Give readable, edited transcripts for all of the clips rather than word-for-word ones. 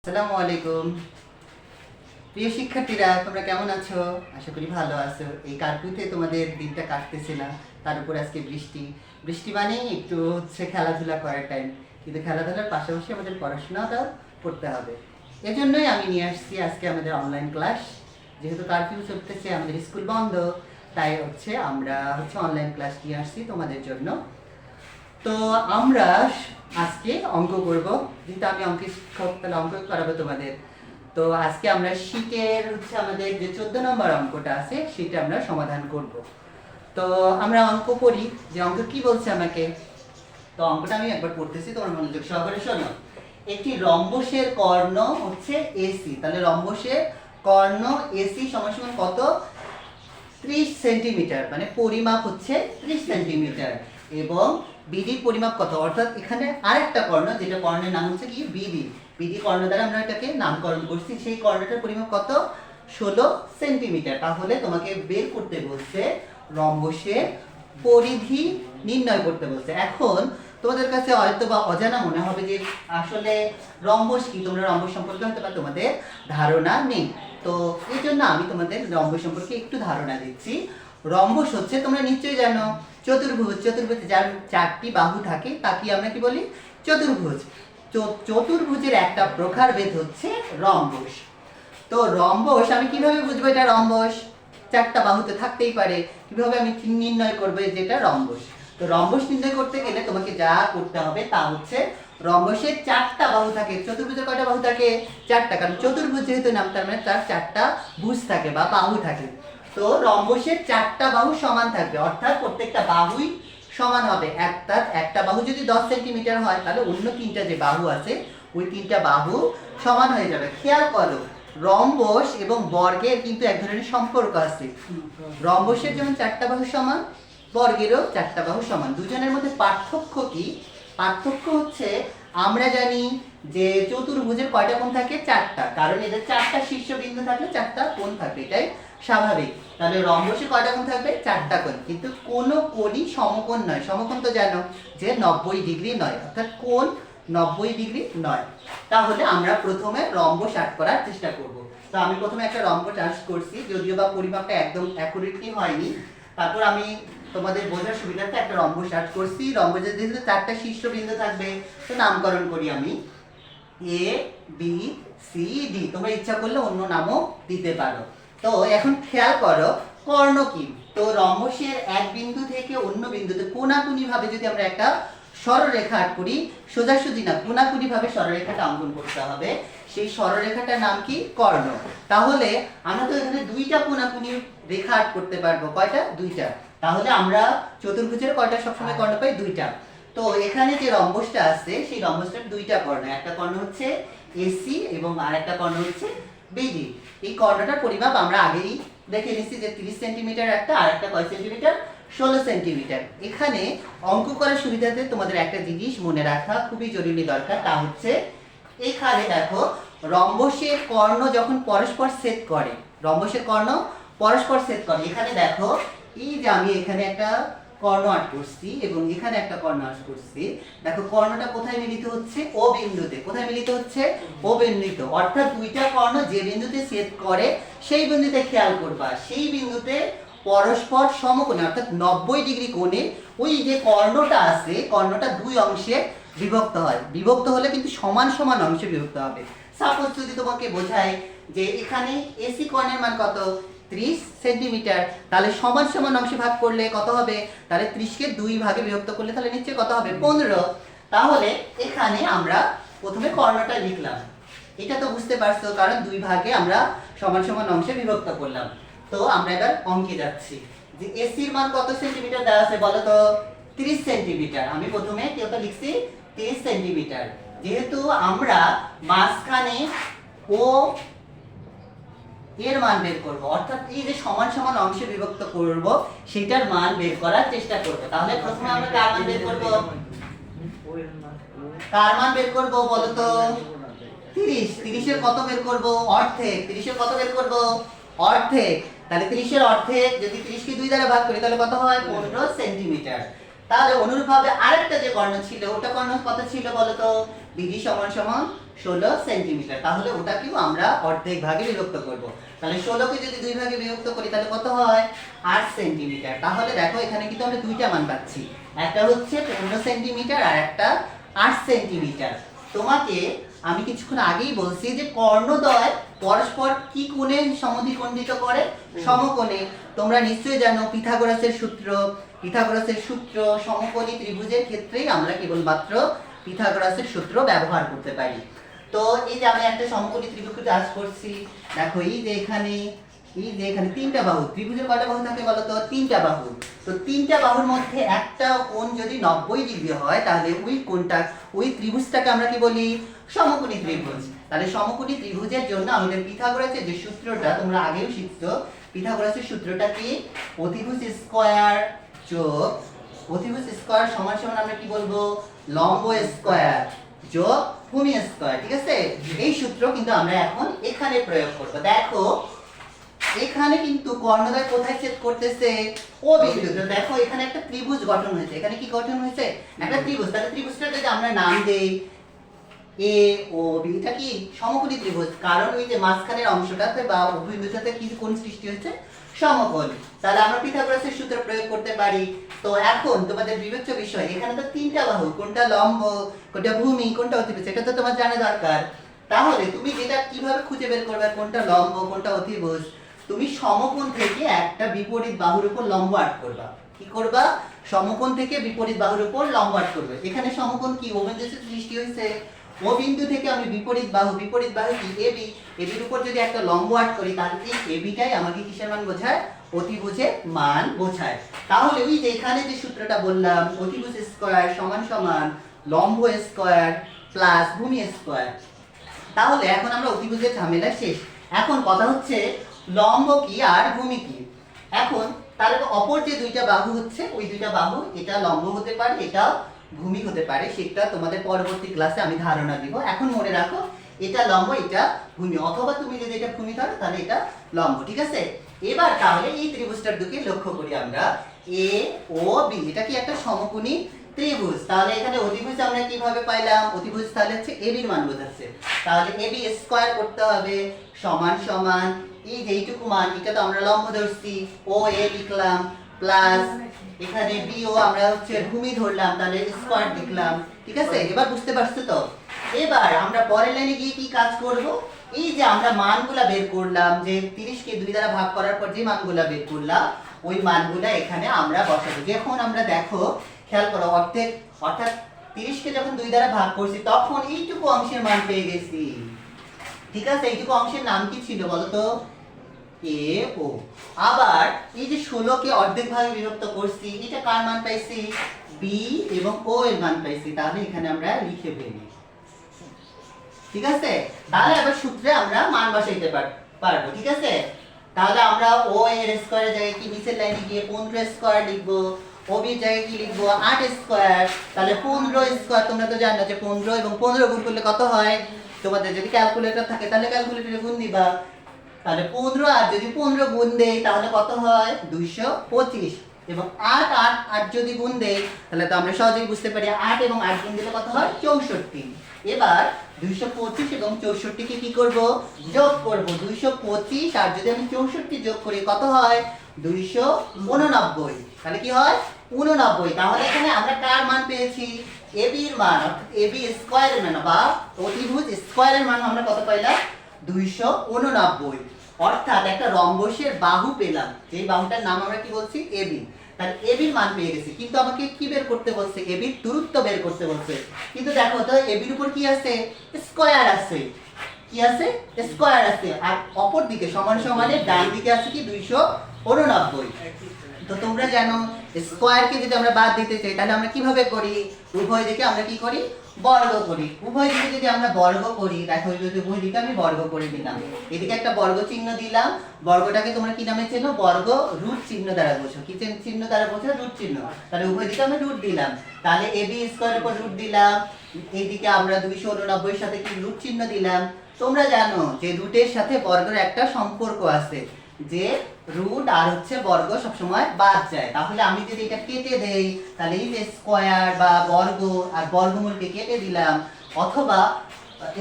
আসসালামু আলাইকুম। প্রিয় শিক্ষার্থীরা, তোমরা কেমন আছো? আশা করি ভালো আছো। এই কার্পুতে তোমাদের দিনটা কাটতেছে না, তার উপর আজকে বৃষ্টি। বৃষ্টি মানেই একটু খেলাধুলা করার টাইম, কিন্তু খেলাধুলার পাশাপাশি আমাদের পড়াশোনাটাও করতে হবে। এজন্যই আমি নিয়ে আসছি আজকে আমাদের অনলাইন ক্লাস। যেহেতু কার্ফিউ চলতেছে, আমাদের স্কুল বন্ধ, তাই আমরা অনলাইন ক্লাস নিয়ে আসছি তোমাদের জন্য। তো আমরা আজকে অঙ্ক করব, যেহেতু আমি অঙ্কের শিক্ষক, তাহলে অঙ্ক করাবো তোমাদের। তো আজকে আমরা শীতের আমাদের যে 14 নম্বর অঙ্কটা আছে সেটা আমরা সমাধান করব। তো আমরা অঙ্ক করি, যে অঙ্ক কি বলছে আমাকে। তো অঙ্কটা আমি একবার পড়তেছি, তোমার মনোযোগ সহকারে শোনো। একটি রম্বসের কর্ণ এসি, তাহলে রম্বসের কর্ণ এসি সমান সমান কত? 30 সেন্টিমিটার, মানে পরিমাপ 30 সেন্টিমিটার। এবং বিডির পরিমাপ কত? অর্থাৎ এখানে আরেকটা কর্ণ, যেটা কর্ণের নাম কি বিডি। বিডি কর্ণ দ্বারা আমরা এটাকে নামকরণ করছি। সেই কর্ণটার পরিমাপ কত? 16 সেন্টিমিটার। তাহলে তোমাকে বের করতে বলছে রম্বসের পরিধি নির্ণয় করতে বলছে। এখন তোমাদের কাছে হয়তো বা অজানা মনে হবে যে আসলে রম্বস কি। তোমরা রম্বস সম্পর্কে হয়তো বা তোমাদের ধারণা নেই। তো এই জন্য আমি তোমাদের রম্বস সম্পর্কে একটু ধারণা দিচ্ছি। রম্বস তোমরা নিশ্চয়ই জানো চতুর্ভুজ। চতুর্ভুজ যার 4টি বাহু থাকে তাকে আমরা কি বলি? চতুর্ভুজ। চতুর্ভুজের একটা প্রকারভেদ রম্বস। তো রম্বস আমি কিভাবে বুঝবো এটা রম্বস? 4টা বাহুতে থাকতেই পারে। কিভাবে আমি নির্ণয় করবো যেটা রম্বস? তো রম্বস নির্ণয় করতে গেলে তোমাকে যা করতে হবে তা রম্বসের 4টা বাহু থাকে। চতুর্ভুজের কয়টা বাহু থাকে? 4টা, কারণ চতুর্ভুজ যেহেতু নাম, তার মানে তার 4টা ভুজ থাকে বা বাহু থাকে। তো রম্বসের 4টা বাহু সমান থাকবে, অর্থাৎ প্রত্যেকটা বাহুই সমান হবে। একটা বাহু যদি 10 সেন্টিমিটার হয়, তাহলে অন্য 3টা যে বাহু আছে ওই 3টা বাহু সমান হয়ে যাবে। খেয়াল করো, রম্বস এবং বর্গের কিন্তু এক ধরনের সম্পর্ক আছে। রম্বসের যেমন 4টা বাহু সমান, বর্গেরও 4টা বাহু সমান। দুজনের মধ্যে পার্থক্য কি? পার্থক্য আমরা জানি যে চতুর্ভুজের কয়টা কোণ থাকে? 4টা, কারণ এদের 4টা শীর্ষবিন্দু থাকলে 4টা কোণ থাকবে, এটাই স্বাভাবিক। তাহলে রম্বসে কয়টা কোণ থাকবে? 4টা কোণ। কিন্তু কোনো কোণই সমকোণ নয়। সমকোণ তো জানো যে 90 ডিগ্রি নয়, অর্থাৎ কোণ 90 ডিগ্রি নয়। তাহলে আমরা প্রথমে রম্বস আর্ট করার চেষ্টা করব। তো আমি প্রথমে একটা রম্বস আর্ট করছি, যদিও বা পরিমাপটা একদম অ্যাকুরেটলি হয়নি। তারপর আমি তোমাদের বোঝার সুবিধার্থে একটা রম্বস আর্ট করছি। রম্বসের যেহেতু 4টা শীর্ষবিন্দু থাকবে, তো নামকরণ করি আমি এ বি সি ডি। তোমরা ইচ্ছা করলে অন্য নামও দিতে পারো। তো এখন খেয়াল করো কর্ণ কি। তো রম্বসের এক বিন্দু থেকে অন্য বিন্দুতে কোণাকুনি ভাবে যদি আমরা একটা সরলরেখা আঁট করি, সোজাসুজি না, কোণাকুনি ভাবে সরলরেখাটা অঙ্কন করতে হবে। সেই সরলরেখাটার নাম কি? কর্ণ। তাহলে আমরা তো এখানে 2টা কোণাকুনি রেখা আঁট করতে পারবো। কয়টা? 2টা। তাহলে আমরা চতুর্ভুজের কয়টা সবসময় কর্ণ পাই? 2টা। তো এখানে যে রম্বসটা আছে সেই রম্বসটার 2টা কর্ণ। একটা কর্ণ এসি এবং আরেকটা কর্ণ বিডি। এই কর্ণটার পরিমাপ আমরা আগেই দেখে নিচ্ছি যে 30 সেন্টিমিটার একটা, আর একটা কয় সেন্টিমিটার? 16 সেন্টিমিটার। এখানে অঙ্ক করার সুবিধাতে তোমাদের একটা জিনিস মনে রাখা খুবই জরুরি দরকার, তা এখানে দেখো রম্বসের কর্ণ যখন পরস্পর ছেদ করে, রম্বসের কর্ণ পরস্পর ছেদ করে। এখানে দেখো এই যে আমি এখানে একটা কর্ণ আর্ট করছি এবং এখানে একটা কর্ণ আর্ট করছি। দেখো কর্ণটা কোথায় মিলিত হচ্ছে? ও বিন্দুতে। কোথায় মিলিত হচ্ছে? ও বিন্দুতে। অর্থাৎ 2টা কর্ণ যে বিন্দুতে ছেদ করে সেই বিন্দুতে খেয়াল করবা, সেই বিন্দুতে পরস্পর সমকোণে অর্থাৎ 90 ডিগ্রি কোণে ওই যে কর্ণটা আছে, কর্ণটা 2 অংশে বিভক্ত হয়। বিভক্ত হলে কিন্তু সমান সমান অংশে বিভক্ত হবে। সাপোজ যদি তোমাকে বোঝায় যে এখানে এসি কর্ণের মান কত? 30 সেন্টিমিটার, তাহলে সমান সমান অংশে ভাগ করলে কত হবে? তাহলে 30 কে 2 ভাগে বিভক্ত করলে তাহলে নিচে কত হবে? 15। তাহলে এখানে আমরা প্রথমে কর্ণটা লিখলাম। এটা তো বুঝতে পারছো, কারণ 2 ভাগে আমরা সমান সমান অংশে বিভক্ত করলাম। তো আমরা এবার অঙ্কে যাচ্ছি যে এসির মান কত সেন্টিমিটার দেওয়া আছে বলো তো? 30 সেন্টিমিটার। আমি প্রথমে কত লিখছি? 30 সেন্টিমিটার। যেহেতু আমরা মাঝখানে ও এর মান বের করব, অর্থাৎ এই যে সমান সমান অংশে বিভক্ত করব সেটার মান বের করার চেষ্টা করব। তাহলে প্রথমে আমরা কার মান বের করব? কার মান বের করব বলো তো? 30। 30 এর কত বের করব? অর্ধেক। 30 এর কত বের করব? অর্ধেক। তাহলে 30 এর অর্ধেক যদি 30 কে 2 দ্বারা ভাগ করি তাহলে কত হয়? 15 সেন্টিমিটার। তাহলে অনুরূপভাবে আরেকটা যে কর্ণ ছিল ওটা কর্ণ কত ছিল বলো তো, বিডি সমান সমান 16 সেন্টিমিটার। তাহলে ওটাকেও আমরা অর্ধেক ভাগে বিভক্ত করব। তাহলে 16 কে যদি দুই ভাগে বিভক্ত করি তাহলে কত হয়, 8 সেন্টিমিটার। তাহলে দেখো এখানে কিন্তু আমরা দুইটা মান পাচ্ছি, একটা হচ্ছে 15 সেন্টিমিটার আর একটা 8 সেন্টিমিটার। তোমাকে আমি কিছুক্ষণ আগেই বলছি যে কর্ণদ্বয় পরস্পর কি কোণে সমদ্বিখণ্ডিত করে, সমকোণে। তোমরা নিশ্চয়ই জানো পিথাগোরাসের সূত্র, পিথাগোরাসের সূত্র সমকোণী ত্রিভুজের ক্ষেত্রেই আমরা কেবলমাত্র পিথাগোরাসের সূত্র ব্যবহার করতে পারি। তো এই যে আমি একটা সমকোণী ত্রিভুজ চাষ করছি, দেখো এই যে এখানে তিনটা বাহু, ত্রিভুজের কয়টা বাহু থাকে বলো তো, তিনটা বাহু। তো তিনটা বাহুর মধ্যে একটা কোণ যদি 90 ডিগ্রি হয় তাহলে ওই কোণটা, ওই ত্রিভুজটাকে আমরা কি বলি, সমকোণী ত্রিভুজ। তাহলে সমকোণী ত্রিভুজের জন্য আমাদের পিথাগোরাসের যে সূত্রটা তোমরা আগেও শিখছো, পিথাগোরাসের সূত্রটা কি, অতিভুজ স্কয়ার যোগ অতিভুজ স্কয়ার সমান সমান আমরা কি বলবো, লম্ব স্কয়ার যোগ ভূমি স্কয়ার। ঠিক আছে, এই সূত্র কিন্তু আমরা এখন এখানে প্রয়োগ করব। দেখো এখানে কিন্তু কর্ণদ্বয় কোথায় ছেদ করতেছে, ও বিন্দুতে। দেখো এখানে একটা ত্রিভুজ গঠন হয়েছে, এখানে কি গঠন হয়েছে, একটা ত্রিভুজ। তাহলে ত্রিভুজটা যদি আমরা নাম দেই এ ও বি, এটা কি সমকোণী ত্রিভুজ, কারণ ওই যে মাঝখানের অংশটাতে বা বিন্দুর সাথে কি কোণ সৃষ্টি হয়েছে, সমকোণ। তাহলে আমরা পিথাগোরাসের সূত্র প্রয়োগ করতে পারি। তো এখন তোমাদের বিবেচ্য বিষয়, এখানে তো তিনটা বাহু, কোনটা লম্ব, কোনটা ভূমি, কোনটা অতিভুজ, এটা তো তোমার জানা দরকার। তাহলে তুমি যেটা কিভাবে খুঁজে বের করবে কোনটা লম্ব কোনটা অতিভুজ, তুমি সমকোণ থেকে একটা বিপরীত বাহুর উপর লম্ব আট করবা। কি করবা, সমকোণ থেকে বিপরীত বাহুর উপর লম্ব আট করবে। এখানে সমকোণ কি, ও বিন্দু সৃষ্টি হয়েছে, ও বিন্দু থেকে আমি বিপরীত বাহু কি এবি, এবির উপর যদি একটা লম্ব আট করি তাহলে এই এবিটাই আমাকে কিসের মান বোঝায়, অতিভুজের মান বোঝায়। তাহলে ওই যে এখানে যে সূত্রটা বললাম, অতিভুজ স্কয়ার সমান সমান লম্ব স্কয়ার প্লাস ভূমি স্কয়ার। তাহলে এখন আমরা অতিভুজের ঝামেলা শেষ। এখন কথা হচ্ছে লম্ব কি আর ভূমি কি। এখন তার অপর যে দুইটা বাহু হচ্ছে, ওই দুইটা বাহু, এটা লম্ব হতে পারে, এটা ভূমি হতে পারে, সেটা তোমাদের পরবর্তী ক্লাসে আমি ধারণা দিব। এখন মনে রাখো এটা লম্ব এটা ভূমি, অথবা তুমি যদি এটা ভূমি ধরো তাহলে এটা লম্ব। ঠিক আছে, এবার তাহলে এই ত্রিভুজটার দিকে লক্ষ্য করি আমরা, এ ও বি, এটা কি একটা সমকোণী ত্রিভুজ। তাহলে এখানে অতিভুজ আমরা কিভাবে পাইলাম, অতিভুজ তাহলে হচ্ছে এবি এর মান বোঝাচ্ছে। তাহলে এবি স্কয়ার করতে হবে সমান সমান এই যে এইটুকু মান, এটা তো আমরা লম্ব ধরছি, ও এ লিখলাম প্লাস এখানে বি ও আমরা হচ্ছে ভূমি ধরলাম, তাহলে স্কয়ার লিখলাম। ঠিক আছে, এবার বুঝতে পারছো তো। এবার আমরা পরের লাইনে গিয়ে কি কাজ করব, এই যে আমরা মানগুলা বের করলাম, যে 30 কে 2 দ্বারা ভাগ করার পর যে মানগুলা বের করলাম ওই মানগুলা এখানে আমরা বসাবো। যখন আমরা দেখো খেয়াল করো, অর্থাৎ 30 কে যখন 2 দ্বারা ভাগ করছি তখন এইটুকু অংশের মান পেয়ে গেছি। ঠিক আছে, এইটুকু অংশের নাম কি ছিল বলতো, এ ও। আবার এই যে 16 কে অর্ধেক ভাগে বিভক্ত করছি, এটা কার মান পাইছি, বি এবং ও এর মান পাইছি। তাহলে এখানে আমরা লিখে ফেলি। ঠিক আছে, তাহলে আবার সূত্রে আমরা মান বসাইতে পারবো। ঠিক আছে, তাহলে আমরা ও এর স্কয়ারের জায়গায় কি নিচের লাইনে গিয়ে 15 স্কয়ার লিখবো, ও বি জায়গায় কি লিখবো 8 স্কয়ার। তাহলে 15 স্কয়ার তোমরা তো জানো যে 15 এবং 15 গুণ করলে কত হয়, তোমাদের যদি ক্যালকুলেটর থাকে তাহলে ক্যালকুলেটরে গুণ দিবা। তাহলে 15 আর যদি 15 গুণ দেই তাহলে কত হয় 225, এবং 8 8 8 যদি গুণ দেই তাহলে তো আমরা সহজেই বুঝতে পারি 8 এবং 8 গুণ দিলে কত হয় 64। এবার 225 এবং 64 কে কি করব, যোগ করব। 225 আর যদি আমি 64 যোগ করি কত হয় 289, তাহলে কি হয় 89। তাহলে এখানে আমরা কার মান পেয়েছি, এবি এর মান, অর্থাৎ এবি স্কয়ারের মান বা অতিভুজ স্কয়ারের মান আমরা কত পাইলাম 289। অর্থাৎ একটা রম্বসের বাহু পেলাম, যেই বাহুটার নাম আমরা কি বলছি এবি। তাহলে এবির মান পেয়ে গেছি, কিন্তু আমাকে কি বের করতে বলছে, এবির দূরত্ব বের করতে বলছে। কিন্তু দেখো তো এবির উপর কি আছে, স্কয়ার আছে, কি আছে স্কয়ার আছে, আর অপর দিকে সমান সমানে ডান দিকে আছে কি 289। তো তোমরা জানো স্কয়ারকে যদি আমরা বাদ দিতে চাই তাহলে আমরা কিভাবে করি, উভয় দিকে আমরা কি করি, বর্গ করি। উভয় দিকে যদি আমরা বর্গ করি, দেখো যদি উভয় দিকে আমি বর্গ করে দিলাম, এদিকে একটা বর্গ চিহ্ন দিলাম, বর্গটাকে তোমরা কি নামে চেনো, বর্গ রুট চিহ্ন দ্বারা বোঝো। কি চিহ্ন দ্বারা বোঝো, রুট চিহ্ন। তাহলে উভয় দিকে আমরা রুট দিলাম, তাহলে এবি স্কয়ারের উপর রুট দিলাম, এইদিকে আমরা 289 এর সাথে কি রুট চিহ্ন দিলাম। তোমরা জানো যে রুটের সাথে বর্গের একটা সম্পর্ক আছে, যে রুট আর হচ্ছে বর্গ সবসময় বাদ যায়। তাহলে আমি যদি এটা কেটে দেই তাহলে এই যে স্কয়ার বা বর্গ আর বর্গমূলকে কেটে দিলাম, অথবা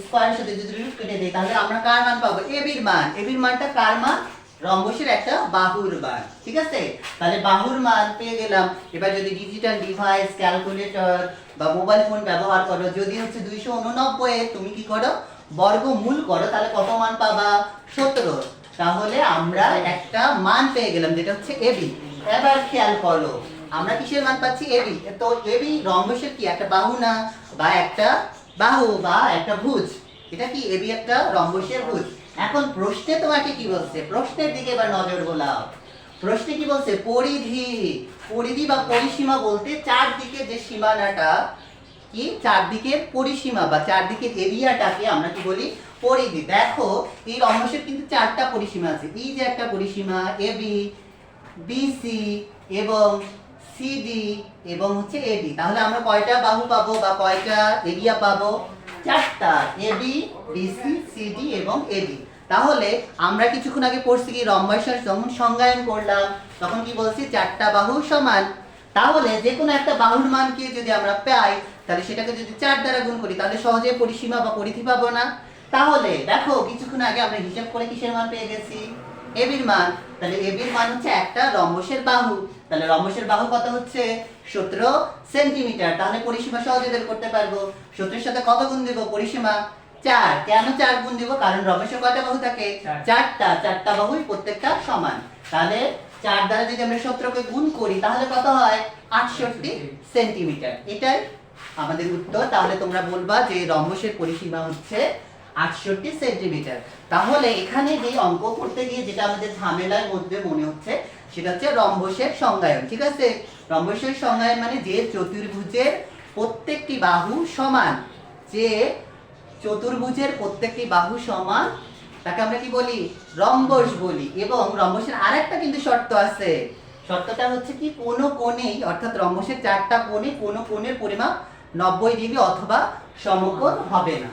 স্কয়ারের সাথে যদি রুট কেটে দেই তাহলে আমরা কার মান পাবো? এবির মান। এবির মানটা কার মান? রম্বসের একটা বাহুর মান। ঠিক আছে, তাহলে বাহুর মান পেয়ে গেলাম। এবার যদি ডিজিটাল ডিভাইস, ক্যালকুলেটর বা মোবাইল ফোন ব্যবহার করো, যদি হচ্ছে 289 এর তুমি কি করো বর্গমূল করো, তাহলে কত মান পাবা? 17। তাহলে আমরা একটা মান পেয়ে গেলাম যেটা হচ্ছে এবি। এবার খেয়াল করো আমরা কিসের মান পাচ্ছি? এবি। তো এবি রম্বসের কি একটা বাহু না, বা একটা বাহু বা একটা ভুজ। এটা কি এবি একটা রম্বসের ভুজ। এখন প্রশ্নে তোমাকে কি বলছে? প্রশ্নের দিকে এবার নজর বোলাও। প্রশ্নে কি বলছে? পরিধি। পরিধি বা পরিসীমা বলতে চারদিকে যে সীমানাটা কি, চারদিকের পরিসীমা বা চারদিকের এরিয়াটাকে আমরা কি বলি? পরিধি। দেখো এই রম্বসের কিন্তু চারটা পরিসীমা আছে। এই যে একটা পরিসীমা এবি, বিসি এবং সিডি এবং হচ্ছে এডি। তাহলে আমরা কয়টা বাহু পাবো বা কয়টা এরিয়া পাবো? চারটা, এবি, বিসি, সিডি এবং এডি। তাহলে আমরা কিছুক্ষণ আগে পড়ছি কি রম্বসের যখন সংজ্ঞায়ন করলাম তখন কি বলছি? চারটা বাহু সমান। তাহলে যে কোনো একটা বাহুর মানকে যদি আমরা পাই তাহলে সেটাকে যদি 4 দ্বারা গুণ করি তাহলে সহজে পরিসীমা বা পরিধি পাবো না। তাহলে দেখো কিছুক্ষণ আগে আমরা হিসাব করে কিসের মান পেয়ে গেছি? এবির মান। তাহলে এবির মান হচ্ছে একটা রম্বসের বাহু। তাহলে রম্বসের বাহু কত হচ্ছে? 17 সেন্টিমিটার। তাহলে পরিসীমা সহজে বের করতে পারবো। 17 এর সাথে কত গুণ দেব? পরিসীমা 4। কেন 4 গুণ দেব? কারণ রম্বসের কয়টা বাহু থাকে? চারটা। চারটা বাহুই প্রত্যেকটা সমান। তাহলে 4 দ্বারা যদি আমরা 17 কে গুণ করি তাহলে কত হয়? 68 সেন্টিমিটার। এটাই আমাদের উত্তর। তাহলে তোমরা বলবা যে রম্বসের পরিসীমা হচ্ছে 68 সেন্টিমিটার। তাহলে এখানে যে অঙ্ক করতে গিয়ে যেটা আমাদের ঝামেলার মধ্যে মনে হচ্ছে সেটা হচ্ছে রম্বসের সংজ্ঞায়ন। ঠিক আছে, রম্বসের সংজ্ঞায়ন মানে যে চতুর্ভুজের প্রত্যেকটি বাহু সমান। যে চতুর্ভুজের প্রত্যেকটি বাহু সমান তাকে আমরা কি বলি? রম্বস বলি। এবং রম্বসের আরেকটা কিন্তু শর্ত আছে। শর্তটা হচ্ছে কি? কোনো কোণেই, অর্থাৎ রম্বসের চারটা কোণে কোনো কোণের পরিমাপ 90 ডিগ্রি অথবা সমকোণ হবে না।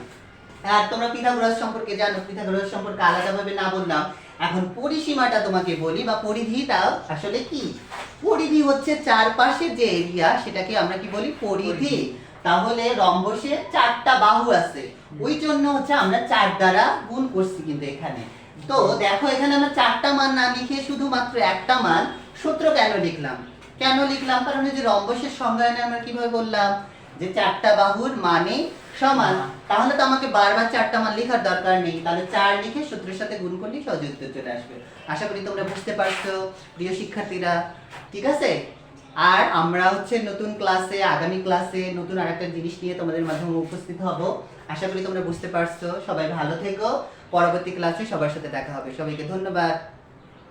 আর তোমরা পিথাগোরাস সম্পর্কে জানো, পিথাগোরাস সম্পর্কে আলাদাভাবে না বললাম। এখন পরিসীমাটা তোমাকে বলি বা পরিধিটা আসলে কি? পরিধি হচ্ছে চারপাশে যে এরিয়া সেটাকে আমরা কি বলি? পরিধি। তাহলে রম্বসের চারটা বাহু আছে, ওই জন্য হচ্ছে আমরা 4 দ্বারা গুণ করছি কিন্তু এখানে। তো দেখো এখানে আমরা চারটা মান না লিখে শুধুমাত্র একটা মান 17 কেন লিখলাম? কেন লিখলাম? কারণ এই যে রম্বসের সংজ্ঞায়নে আমরা কিভাবে বললাম যে চারটা বাহুর মানে সমান। তাহলে তো আমাকে বারবার চারটা মান লেখার দরকার নেই। তাহলে 4 লিখে 17 এর সাথে গুণ করলেই সহজে উত্তর চলে আসবে। আশা করি তোমরা বুঝতে পারছো প্রিয় শিক্ষার্থীরা। ঠিক আছে, আর আমরা হচ্ছে নতুন ক্লাসে, আগামী ক্লাসে নতুন আরেকটা জিনিস নিয়ে তোমাদের মাধ্যমে উপস্থিত হব। আশা করি তোমরা বুঝতে পারছো। সবাই ভালো থেকো। পরবর্তী ক্লাসে সবার সাথে দেখা হবে। সবাইকে ধন্যবাদ।